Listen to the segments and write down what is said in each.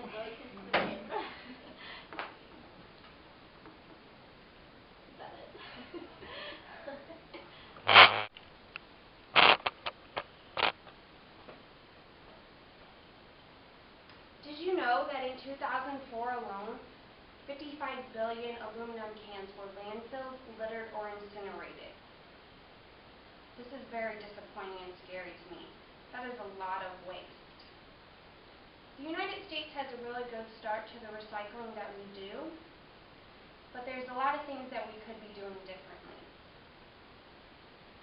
like really convenient. Is that it? Did you know that in 2004 alone, 55 billion aluminum cans were landfilled, littered, or incinerated? This is very disappointing and scary to me. That is a lot of waste. The United States has a really good start to the recycling that we do, but there's a lot of things that we could be doing differently.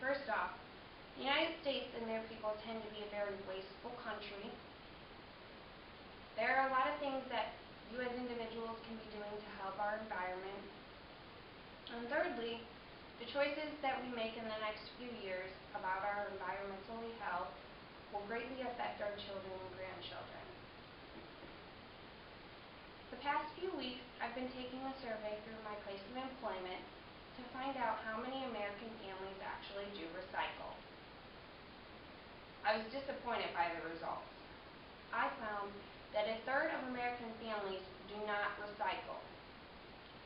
First off, the United States and their people tend to be a very wasteful country. There are a lot of things that you as individuals can be doing to help our environment. And thirdly, the choices that we make in the next few years about our environmental health will greatly affect our children and grandchildren. The past few weeks, I've been taking a survey through my place of employment to find out how many American families actually do recycle. I was disappointed by the results. I found that a third of American families do not recycle.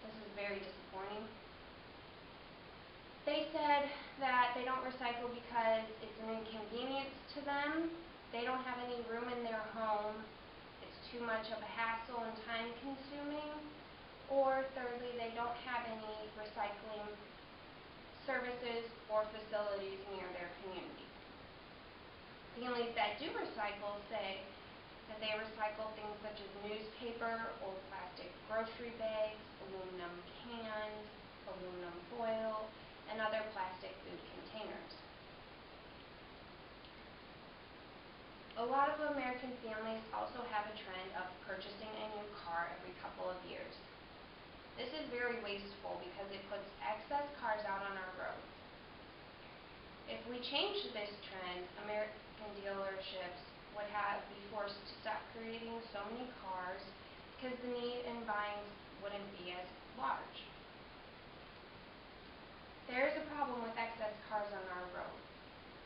This is very disappointing. They said that they don't recycle because it's an inconvenience to them. They don't have any room in their home. It's too much of a hassle and time consuming. Or thirdly, they don't have any recycling services or facilities near their community. Families that do recycle say that they recycle things such as newspaper, old plastic grocery bags, aluminum cans, aluminum foil, and other plastic food containers. A lot of American families also have a trend of purchasing a new car every couple of years. This is very wasteful because it puts excess cars out on our roads. If we change this trend, American dealerships would be forced to stop creating so many cars because the need in buying wouldn't be as large. There is a problem with excess cars on our roads.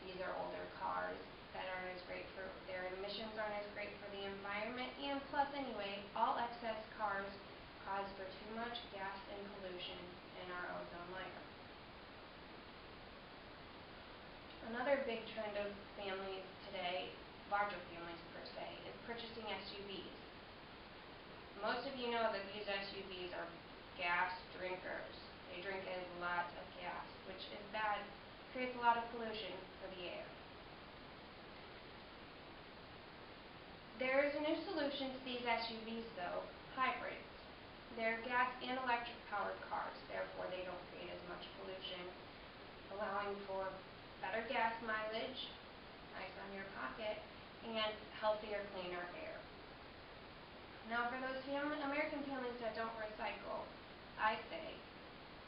These are older cars that aren't as great for, their emissions aren't as great for the environment, and plus anyway, all excess cars cause for too much gas and pollution in our ozone layer. Another big trend of families today, larger families per se, is purchasing SUVs. Most of you know that these SUVs are gas drinkers. They drink a lot of gas, which is bad, creates a lot of pollution for the air. There is a new solution to these SUVs though, hybrids. They're gas and electric powered cars, therefore they don't create as much pollution, allowing for better gas mileage, nice on your pocket, and healthier, cleaner air. Now for those American families that don't recycle, I say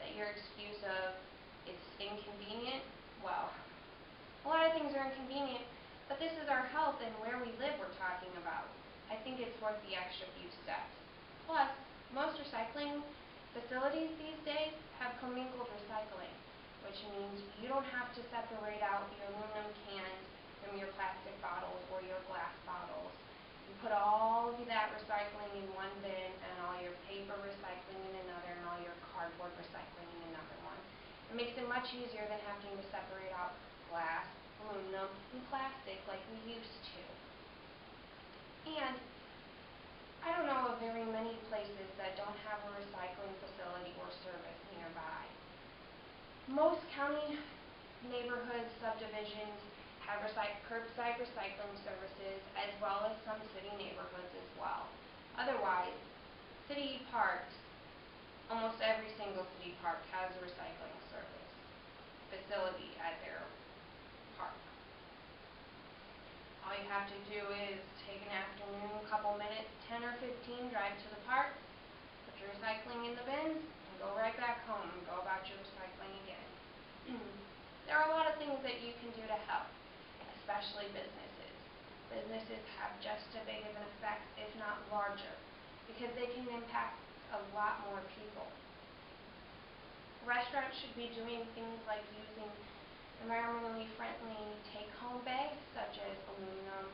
that your excuse of it's inconvenient, well, a lot of things are inconvenient, but this is our health and where we live we're talking about. I think it's worth the extra few steps. Plus, most recycling facilities these days have commingled recycling, which means you don't have to separate out your aluminum cans from your plastic bottles or your glass bottles. You put all of that recycling in one bin and all your paper recycling in another and all your cardboard recycling in another one. It makes it much easier than having to separate out glass, aluminum, and plastic like we used to. And I don't know of very many places that don't have a recycling facility or service nearby. Most county neighborhood subdivisions have curbside recycling services, as well as some city neighborhoods as well. Otherwise, city parks, almost every single city park has a recycling service facility at their park. All you have to do is take an afternoon, couple minutes, 10 or 15, drive to the park, put your recycling in the bins, and go right back home and go about your recycling again. There are a lot of things that you can do to help, especially businesses. Businesses have just as big of an effect, if not larger, because they can impact a lot more people. Restaurants should be doing things like using environmentally friendly take-home bags, such as aluminum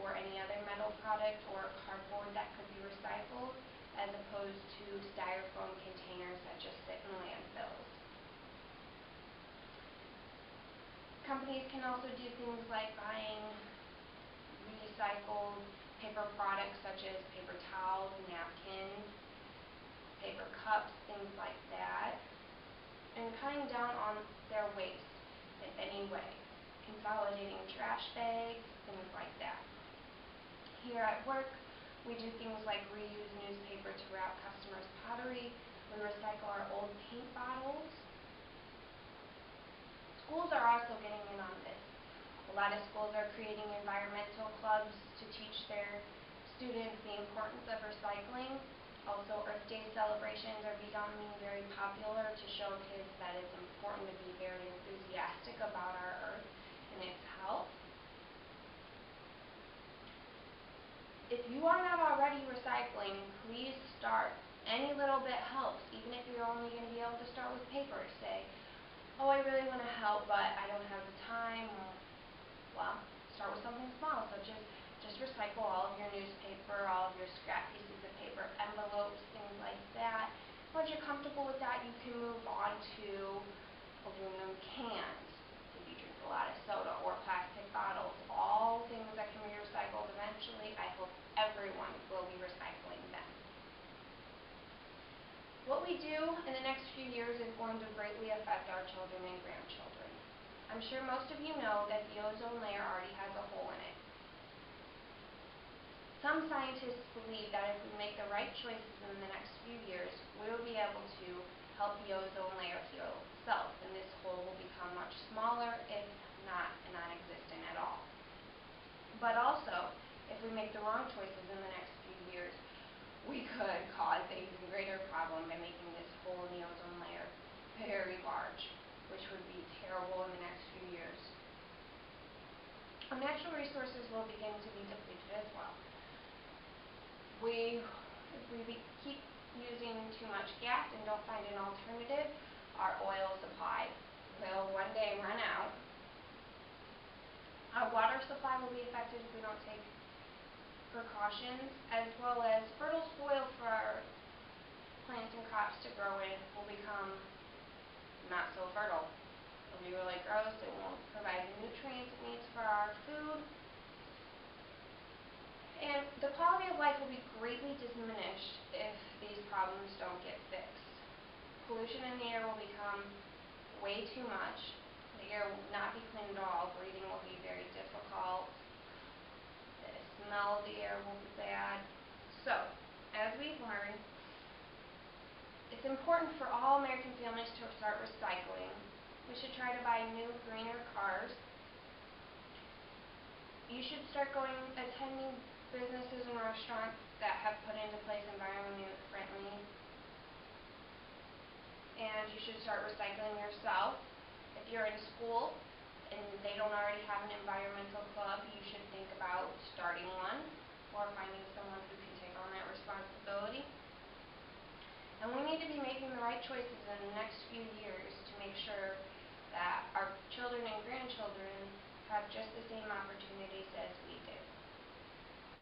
or any other metal product or cardboard that could be recycled, as opposed to styrofoam containers that just sit in landfills. Companies can also do things like buying recycled paper products such as paper towels, napkins, paper cups, things like that, and cutting down on their waste in any way, consolidating trash bags, things like that. Here at work, we do things like reuse newspaper to wrap customers' pottery. We recycle our old paint bottles. Schools are also getting in on this. A lot of schools are creating environmental clubs to teach their students the importance of recycling. Also, Earth Day celebrations are becoming very popular to show kids that it's important to be very enthusiastic about our Earth and its health. If you are not already recycling, please start. Any little bit helps, even if you're only going to be able to start with paper. Say, oh, I really want to help, but I don't have the time. Well, start with something small, so just recycle all of your newspaper, all of your scrap pieces of paper, envelopes, things like that. Once you're comfortable with that, you can move on to aluminum cans. If you drink a lot of soda, or plastic bottles, all things that can be recycled eventually. I hope everyone will be recycling them. What we do in the next few years is going to greatly affect our children and grandchildren. I'm sure most of you know that the ozone layer already has a hole in it. Some scientists believe that if we make the right choices in the next few years, we will be able to help the ozone layer heal itself, and this hole will become much smaller, if not non-existent at all. But also, if we make the wrong choices in the next few years, we could cause an even greater problem by making this hole in the ozone layer very large, which would be terrible in the next few years. Our natural resources will begin to be depleted as well. If we keep using too much gas and don't find an alternative, our oil supply will one day run out. Our water supply will be affected if we don't take precautions, as well as fertile soil for our plants and crops to grow in will become not so fertile. It'll be really gross. It won't provide the nutrients it needs for our food. And the quality of life will be greatly diminished if these problems don't get fixed. Pollution in the air will become way too much. The air will not be clean at all. Breathing will be very difficult. The smell of the air will be bad. So, as we've learned, it's important for all American families to start recycling. We should try to buy new, greener cars. You should start attending businesses and restaurants that have put into place environmentally friendly. And you should start recycling yourself. If you're in school and they don't already have an environmental club, you should think about starting one or finding someone who can take on that responsibility. And we need to be making the right choices in the next few years to make sure that our children and grandchildren have just the same opportunities as we